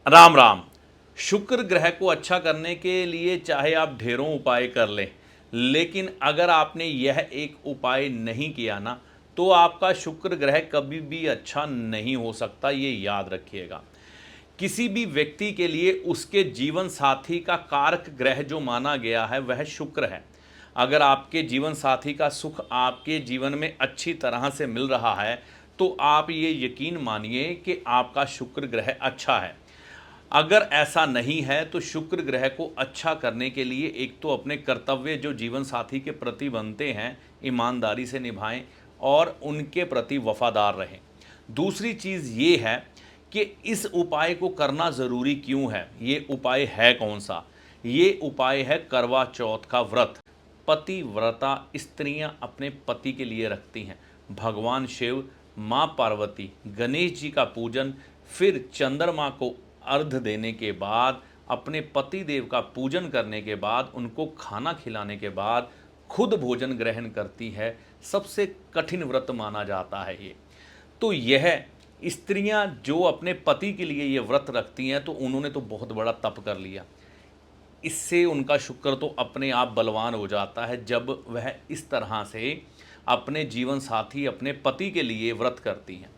राम राम। शुक्र ग्रह को अच्छा करने के लिए चाहे आप ढेरों उपाय कर लें, लेकिन अगर आपने यह एक उपाय नहीं किया ना, तो आपका शुक्र ग्रह कभी भी अच्छा नहीं हो सकता। ये याद रखिएगा। किसी भी व्यक्ति के लिए उसके जीवन साथी का कारक ग्रह जो माना गया है वह शुक्र है। अगर आपके जीवन साथी का सुख आपके जीवन में अच्छी तरह से मिल रहा है, तो आप ये यकीन मानिए कि आपका शुक्र ग्रह अच्छा है। अगर ऐसा नहीं है तो शुक्र ग्रह को अच्छा करने के लिए एक तो अपने कर्तव्य जो जीवन साथी के प्रति बनते हैं ईमानदारी से निभाएं और उनके प्रति वफादार रहें। दूसरी चीज़ ये है कि इस उपाय को करना ज़रूरी क्यों है। ये उपाय है कौन सा? ये उपाय है करवा चौथ का व्रत। पतिव्रता स्त्रियां अपने पति के लिए रखती हैं। भगवान शिव, माँ पार्वती, गणेश जी का पूजन, फिर चंद्रमा को अर्घ देने के बाद, अपने पति देव का पूजन करने के बाद, उनको खाना खिलाने के बाद खुद भोजन ग्रहण करती है। सबसे कठिन व्रत माना जाता है ये। तो यह स्त्रियां जो अपने पति के लिए ये व्रत रखती हैं, तो उन्होंने तो बहुत बड़ा तप कर लिया। इससे उनका शुक्र तो अपने आप बलवान हो जाता है जब वह इस तरह से अपने जीवन साथी, अपने पति के लिए व्रत करती हैं।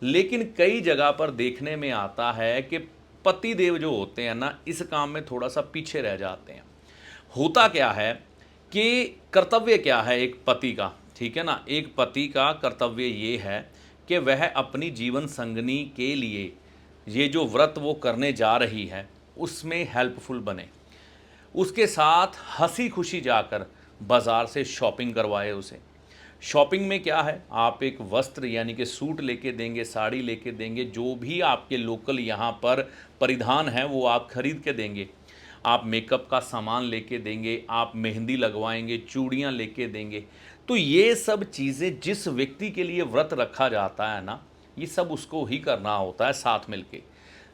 लेकिन कई जगह पर देखने में आता है कि पति देव जो होते हैं ना, इस काम में थोड़ा सा पीछे रह जाते हैं। होता क्या है कि कर्तव्य क्या है एक पति का, ठीक है ना, एक पति का कर्तव्य ये है कि वह अपनी जीवन संगनी के लिए ये जो व्रत वो करने जा रही है उसमें हेल्पफुल बने, उसके साथ हंसी खुशी जाकर बाज़ार से शॉपिंग करवाए उसे। शॉपिंग में क्या है, आप एक वस्त्र यानी कि सूट लेके देंगे, साड़ी लेके देंगे, जो भी आपके लोकल यहाँ पर परिधान है वो आप खरीद के देंगे। आप मेकअप का सामान लेके देंगे, आप मेहंदी लगवाएंगे, चूड़ियाँ लेके देंगे। तो ये सब चीज़ें जिस व्यक्ति के लिए व्रत रखा जाता है ना, ये सब उसको ही करना होता है साथ मिलके।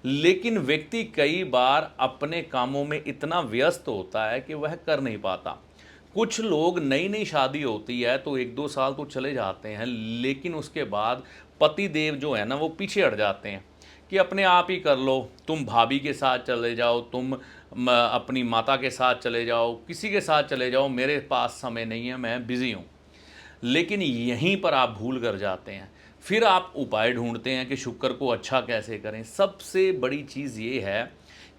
लेकिन व्यक्ति कई बार अपने कामों में इतना व्यस्त होता है कि वह कर नहीं पाता। कुछ लोग, नई नई शादी होती है तो एक दो साल तो चले जाते हैं, लेकिन उसके बाद पति देव जो है ना वो पीछे हट जाते हैं कि अपने आप ही कर लो, तुम भाभी के साथ चले जाओ, तुम अपनी माता के साथ चले जाओ, किसी के साथ चले जाओ, मेरे पास समय नहीं है, मैं बिज़ी हूँ। लेकिन यहीं पर आप भूल कर जाते हैं। फिर आप उपाय ढूंढते हैं कि शुक्र को अच्छा कैसे करें। सबसे बड़ी चीज़ ये है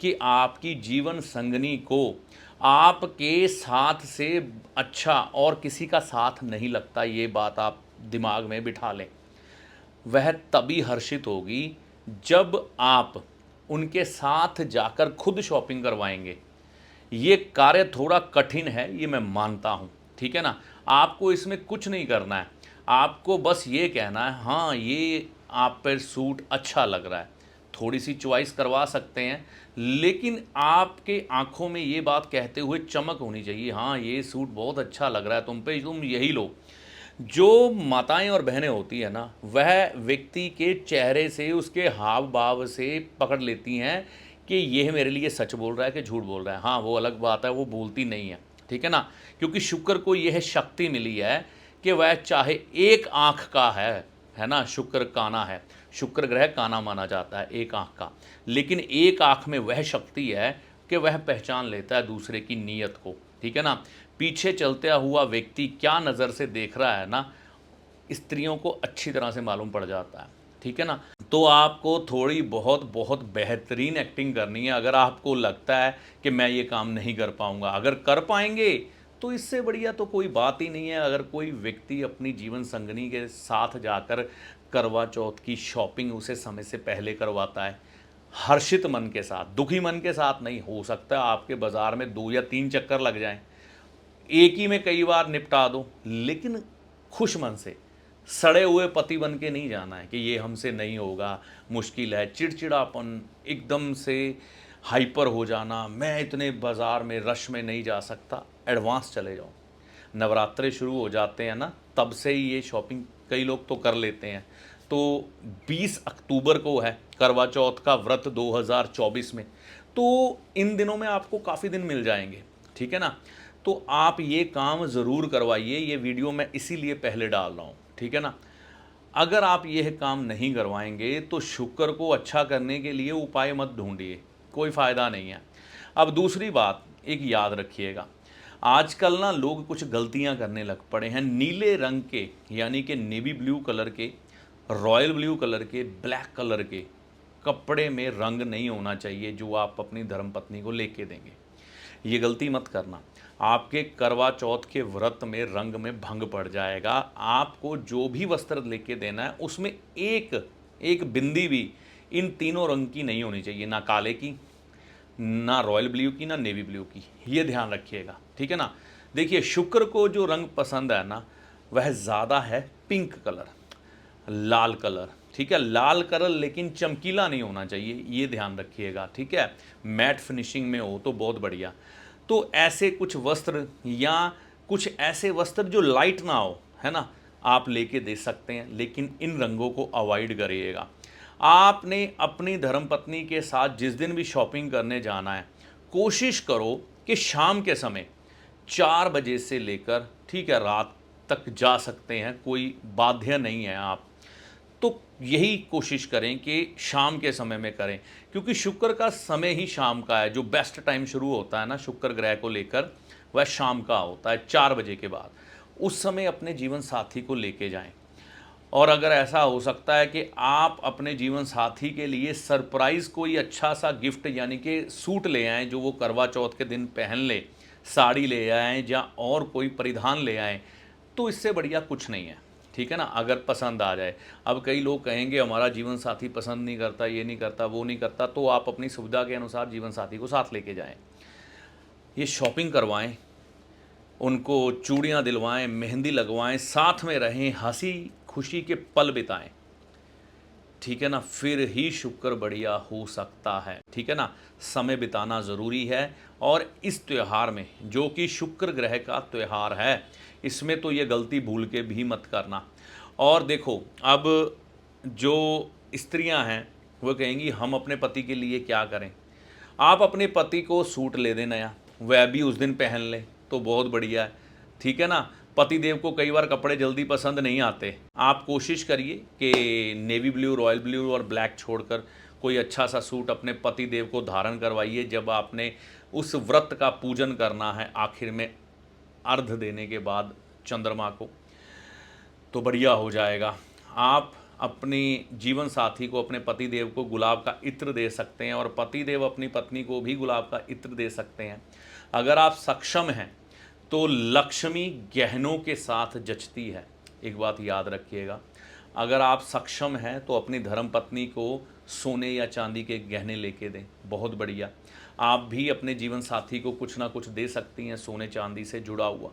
कि आपकी जीवन संगनी को आपके साथ से अच्छा और किसी का साथ नहीं लगता, ये बात आप दिमाग में बिठा लें। वह तभी हर्षित होगी जब आप उनके साथ जाकर खुद शॉपिंग करवाएंगे। ये कार्य थोड़ा कठिन है, ये मैं मानता हूँ, ठीक है ना। आपको इसमें कुछ नहीं करना है, आपको बस ये कहना है हाँ ये आप पर सूट अच्छा लग रहा है। थोड़ी सी चॉइस करवा सकते हैं, लेकिन आपके आंखों में ये बात कहते हुए चमक होनी चाहिए, हाँ ये सूट बहुत अच्छा लग रहा है तुम पे, तुम यही लो। जो माताएं और बहनें होती है ना, वह व्यक्ति के चेहरे से, उसके हाव भाव से पकड़ लेती हैं कि यह मेरे लिए सच बोल रहा है कि झूठ बोल रहा है। हाँ वो अलग बात है, वो बोलती नहीं है, ठीक है ना। क्योंकि शुक्र को यह शक्ति मिली है कि वह चाहे एक आँख का है ना, शुक्र काना है, शुक्र ग्रह काना माना जाता है एक आँख का, लेकिन एक आँख में वह शक्ति है कि वह पहचान लेता है दूसरे की नीयत को, ठीक है ना। पीछे चलता हुआ व्यक्ति क्या नज़र से देख रहा है ना, स्त्रियों को अच्छी तरह से मालूम पड़ जाता है, ठीक है ना। तो आपको थोड़ी बहुत बहुत बेहतरीन एक्टिंग करनी है। अगर आपको लगता है कि मैं ये काम नहीं कर पाऊँगा, अगर कर पाएंगे तो इससे बढ़िया तो कोई बात ही नहीं है। अगर कोई व्यक्ति अपनी जीवन संगनी के साथ जाकर करवा चौथ की शॉपिंग उसे समय से पहले करवाता है, हर्षित मन के साथ, दुखी मन के साथ नहीं, हो सकता है आपके बाज़ार में 2 या 3 चक्कर लग जाएं, एक ही में कई बार निपटा दो, लेकिन खुश मन से। सड़े हुए पति बन के नहीं जाना है कि ये हमसे नहीं होगा, मुश्किल है, चिड़चिड़ापन, एकदम से हाइपर हो जाना, मैं इतने बाज़ार में रश में नहीं जा सकता। एडवांस चले जाओ। नवरात्रे शुरू हो जाते हैं ना, तब से ही ये शॉपिंग कई लोग तो कर लेते हैं। तो 20 अक्टूबर को है करवा चौथ का व्रत 2024 में, तो इन दिनों में आपको काफ़ी दिन मिल जाएंगे, ठीक है ना। तो आप ये काम ज़रूर करवाइए। ये वीडियो मैं इसीलिए पहले डाल रहा हूँ, ठीक है ना। अगर आप यह काम नहीं करवाएंगे तो शुक्र को अच्छा करने के लिए उपाय मत ढूंढिए, कोई फ़ायदा नहीं है। अब दूसरी बात एक याद रखिएगा, आजकल ना लोग कुछ गलतियां करने लग पड़े हैं। नीले रंग के यानी कि नेवी ब्लू कलर के, रॉयल ब्लू कलर के, ब्लैक कलर के कपड़े में रंग नहीं होना चाहिए जो आप अपनी धर्मपत्नी को लेके देंगे। ये गलती मत करना, आपके करवा चौथ के व्रत में रंग में भंग पड़ जाएगा। आपको जो भी वस्त्र लेके देना है उसमें एक एक बिंदी भी इन तीनों रंग की नहीं होनी चाहिए, ना काले की, ना रॉयल ब्लू की, ना नेवी ब्लू की। ये ध्यान रखिएगा, ठीक है ना। देखिए, शुक्र को जो रंग पसंद है ना, वह ज़्यादा है पिंक कलर, लाल कलर, ठीक है। लाल कलर लेकिन चमकीला नहीं होना चाहिए, ये ध्यान रखिएगा, ठीक है। मैट फिनिशिंग में हो तो बहुत बढ़िया। तो ऐसे कुछ वस्त्र या कुछ ऐसे वस्त्र जो लाइट ना हो, है ना, आप लेके दे सकते हैं, लेकिन इन रंगों को अवॉइड करिएगा। आपने अपनी धर्मपत्नी के साथ जिस दिन भी शॉपिंग करने जाना है, कोशिश करो कि शाम के समय 4 बजे से लेकर, ठीक है, रात तक जा सकते हैं, कोई बाध्य नहीं है आप। तो यही कोशिश करें कि शाम के समय में करें, क्योंकि शुक्र का समय ही शाम का है। जो बेस्ट टाइम शुरू होता है ना शुक्र ग्रह को लेकर, वह शाम का होता है 4 बजे के बाद। उस समय अपने जीवन साथी को लेके जाएं। और अगर ऐसा हो सकता है कि आप अपने जीवन साथी के लिए सरप्राइज़ कोई अच्छा सा गिफ्ट यानी कि सूट ले आएँ जो वो करवा चौथ के दिन पहन ले, साड़ी ले आएँ या और कोई परिधान ले आएँ, तो इससे बढ़िया कुछ नहीं है, ठीक है ना, अगर पसंद आ जाए। अब कई लोग कहेंगे हमारा जीवन साथी पसंद नहीं करता, ये नहीं करता, वो नहीं करता, तो आप अपनी सुविधा के अनुसार जीवन साथी को साथ लेके जाएं, ये शॉपिंग करवाएं, उनको चूड़ियाँ दिलवाएं, मेहंदी लगवाएं, साथ में रहें, हंसी खुशी के पल बिताएं, ठीक है ना, फिर ही शुक्र बढ़िया हो सकता है, ठीक है ना। समय बिताना ज़रूरी है। और इस त्यौहार में, जो कि शुक्र ग्रह का त्यौहार है, इसमें तो ये गलती भूल के भी मत करना। और देखो, अब जो स्त्रियां हैं वो कहेंगी हम अपने पति के लिए क्या करें। आप अपने पति को सूट ले दें नया, वह भी उस दिन पहन लें तो बहुत बढ़िया है, ठीक है ना। पति देव को कई बार कपड़े जल्दी पसंद नहीं आते, आप कोशिश करिए कि नेवी ब्लू, रॉयल ब्लू और ब्लैक छोड़कर कोई अच्छा सा सूट अपने पति देव को धारण करवाइए। जब आपने उस व्रत का पूजन करना है आखिर में अर्घ देने के बाद चंद्रमा को, तो बढ़िया हो जाएगा। आप अपनी जीवन साथी को, अपने पति देव को गुलाब का इत्र दे सकते हैं और पति देव अपनी पत्नी को भी गुलाब का इत्र दे सकते हैं। अगर आप सक्षम हैं तो लक्ष्मी गहनों के साथ जचती है, एक बात याद रखिएगा। अगर आप सक्षम हैं तो अपनी धर्मपत्नी को सोने या चांदी के गहने लेके दें, बहुत बढ़िया। आप भी अपने जीवन साथी को कुछ ना कुछ दे सकती हैं सोने चांदी से जुड़ा हुआ।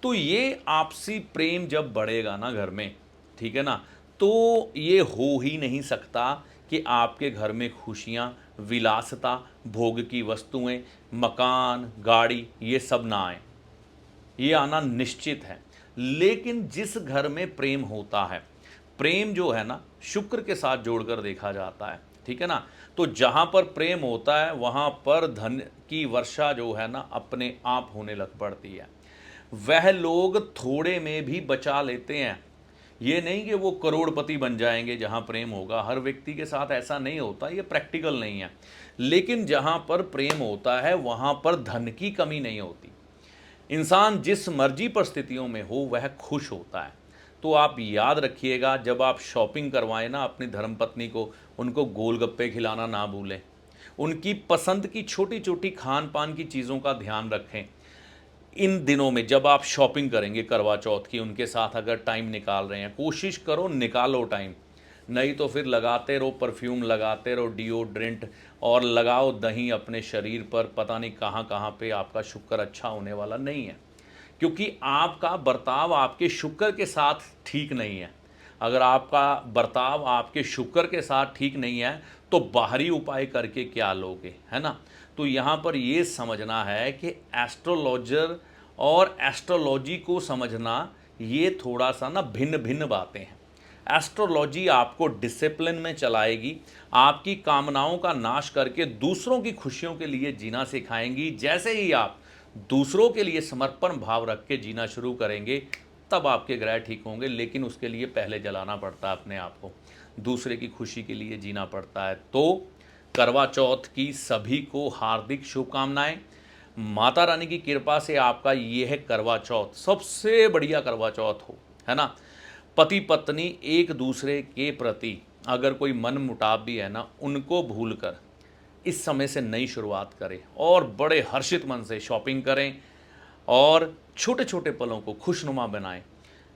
तो ये आपसी प्रेम जब बढ़ेगा ना घर में, ठीक है ना, तो ये हो ही नहीं सकता कि आपके घर में खुशियाँ, विलासिता, भोग की वस्तुएं, मकान, गाड़ी, ये सब ना आए। ये आना निश्चित है। लेकिन जिस घर में प्रेम होता है, प्रेम जो है ना शुक्र के साथ जोड़कर देखा जाता है, ठीक है ना। तो जहाँ पर प्रेम होता है वहाँ पर धन की वर्षा जो है ना अपने आप होने लग पड़ती है। वह लोग थोड़े में भी बचा लेते हैं। ये नहीं कि वो करोड़पति बन जाएंगे जहाँ प्रेम होगा, हर व्यक्ति के साथ ऐसा नहीं होता, ये प्रैक्टिकल नहीं है। लेकिन जहाँ पर प्रेम होता है वहाँ पर धन की कमी नहीं होती। इंसान जिस मर्जी परिस्थितियों में हो वह खुश होता है। तो आप याद रखिएगा, जब आप शॉपिंग करवाएं ना अपनी धर्मपत्नी को, उनको गोलगप्पे खिलाना ना भूलें। उनकी पसंद की छोटी छोटी खान पान की चीज़ों का ध्यान रखें। इन दिनों में जब आप शॉपिंग करेंगे करवा चौथ की, उनके साथ अगर टाइम निकाल रहे हैं, कोशिश करो निकालो टाइम, नहीं तो फिर लगाते रहो परफ्यूम, लगाते रहो डिओड्रेंट और लगाओ दही अपने शरीर पर, पता नहीं कहाँ कहाँ पे आपका शुक्र अच्छा होने वाला नहीं है। क्योंकि आपका बर्ताव आपके शुक्र के साथ ठीक नहीं है। अगर आपका बर्ताव आपके शुक्र के साथ ठीक नहीं है तो बाहरी उपाय करके क्या लोगे, है ना। तो यहाँ पर ये समझना है कि एस्ट्रोलॉजर और एस्ट्रोलॉजी को समझना ये थोड़ा सा ना भिन्न भिन्न बातें हैं। एस्ट्रोलॉजी आपको डिसिप्लिन में चलाएगी, आपकी कामनाओं का नाश करके दूसरों की खुशियों के लिए जीना सिखाएंगी। जैसे ही आप दूसरों के लिए समर्पण भाव रख के जीना शुरू करेंगे, तब आपके ग्रह ठीक होंगे। लेकिन उसके लिए पहले जलाना पड़ता है अपने आप को, दूसरे की खुशी के लिए जीना पड़ता है। तो करवा चौथ की सभी को हार्दिक शुभकामनाएं। माता रानी की कृपा से आपका यह करवा चौथ सबसे बढ़िया करवा चौथ हो, है ना। पति पत्नी एक दूसरे के प्रति अगर कोई मन मुटाव भी है ना, उनको भूलकर इस समय से नई शुरुआत करें और बड़े हर्षित मन से शॉपिंग करें और छोटे छोटे पलों को खुशनुमा बनाएं।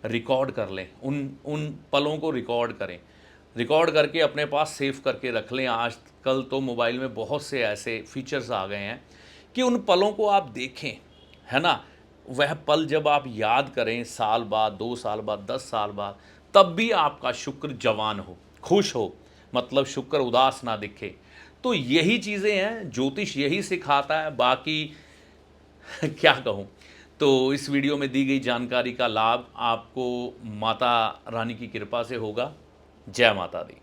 रिकॉर्ड कर लें, उन उन पलों को रिकॉर्ड करें, रिकॉर्ड करके अपने पास सेव करके रख लें। आजकल तो मोबाइल में बहुत से ऐसे फीचर्स आ गए हैं कि उन पलों को आप देखें, है ना। वह पल जब आप याद करें साल बाद, 2 साल बाद, 10 साल बाद, तब भी आपका शुक्र जवान हो, खुश हो, मतलब शुक्र उदास ना दिखे। तो यही चीज़ें हैं, ज्योतिष यही सिखाता है। बाकी क्या कहूँ। तो इस वीडियो में दी गई जानकारी का लाभ आपको माता रानी की कृपा से होगा। जय माता दी।